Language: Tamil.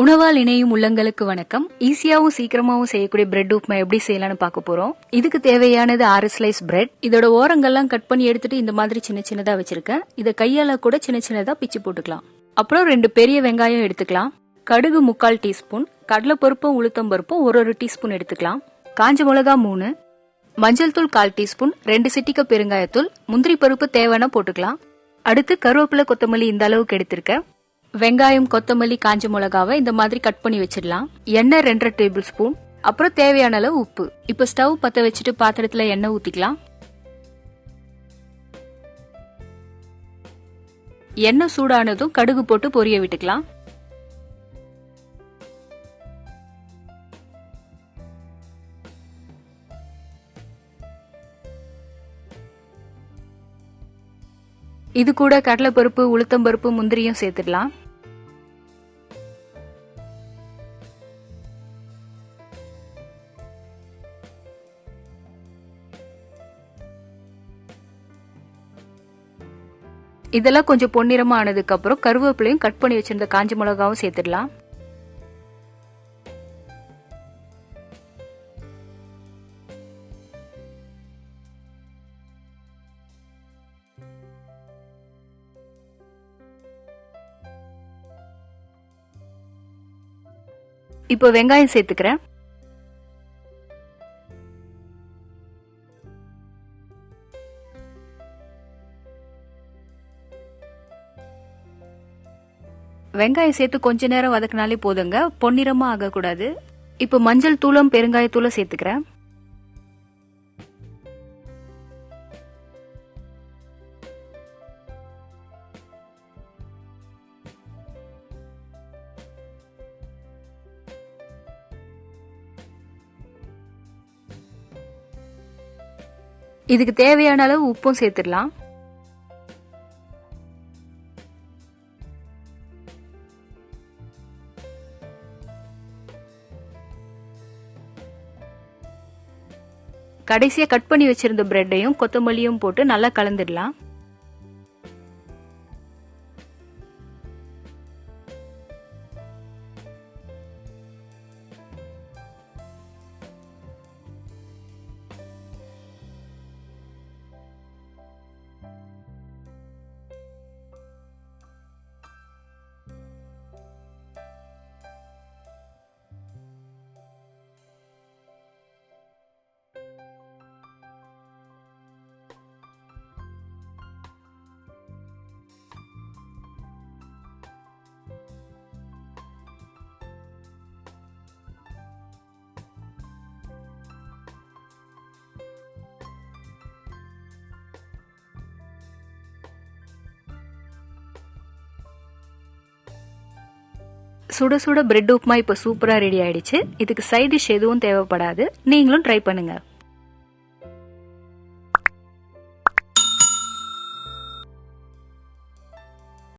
உணவால் இணையும் உள்ளங்களுக்கு வணக்கம். ஈஸியாவும் சீக்கிரமாவும் செய்யக்கூடிய பிரெட் உப்மா எப்படி செய்யலாம்னு பார்க்க போறோம். இதுக்கு தேவையானது 6 ஸ்லைஸ் பிரெட். இதோட ஓரங்கள்லாம் கட் பண்ணி எடுத்துட்டு இந்த மாதிரி சின்ன சின்னதா வச்சிருக்கேன். இதை கையால கூட சின்ன சின்னதா பிச்சு போட்டுக்கலாம். அப்புறம் 2 பெரிய வெங்காயம் எடுத்துக்கலாம். கடுகு 3/4 டீஸ்பூன், கடலைப்பருப்பும் உளுத்தம் பருப்பும் 1 டீஸ்பூன் எடுத்துக்கலாம். காஞ்ச மிளகா 3, மஞ்சள் தூள் 1/4 டீஸ்பூன், 2 சிட்டிக்க பெருங்காயத்தூள், முந்திரி பருப்பு தேவையான போட்டுக்கலாம். அடுத்து கருவேப்பிலை கொத்தமல்லி இந்த அளவுக்கு எடுத்திருக்கேன். வெங்காயம் கொத்தமல்லி காஞ்ச மிளகாவை இந்த மாதிரி கட் பண்ணி வச்சிடலாம். எண்ணெய் 2 டேபிள் ஸ்பூன், அப்புறம் தேவையான அளவு உப்பு. இப்ப ஸ்டவ் பத்த வச்சுட்டு பாத்திரத்துல எண்ணெய் ஊத்திக்கலாம். எண்ணெய் சூடானதும் கடுகு போட்டு பொரிய விட்டுக்கலாம். இது கூட கடலைப்பருப்பு உளுத்தம் பருப்பு முந்திரியும் சேர்த்துடலாம். இதெல்லாம் கொஞ்சம் பொன்னிறமா ஆனதுக்கு அப்புறம் கருவேப்பிலையும் கட் பண்ணி வச்சிருந்த காஞ்ச மிளகாவும் சேர்த்துடலாம். இப்போ வெங்காயம் சேர்த்துக்கிறேன். வெங்காயம் சேர்த்து கொஞ்ச நேரம் வதக்கினாலே போதுங்க, பொன்னிறமா ஆகக்கூடாது. இப்போ மஞ்சள் தூளும் பெருங்காயத்தூளும் சேர்த்துக்கிறேன். இதுக்கு தேவையான அளவு உப்பும் சேர்த்துடலாம். கடைசியா கட் பண்ணி வச்சிருந்த பிரெட்டையும் கொத்தமல்லியும் போட்டு நல்லா கலந்துடலாம். சுட சுட பிரெட் உப்மா இப்ப சூப்பரா ரெடி ஆயிடுச்சு. இதுக்கு சைட் டிஷ் எதுவும் தேவைப்படாது. நீங்களும் ட்ரை பண்ணுங்க.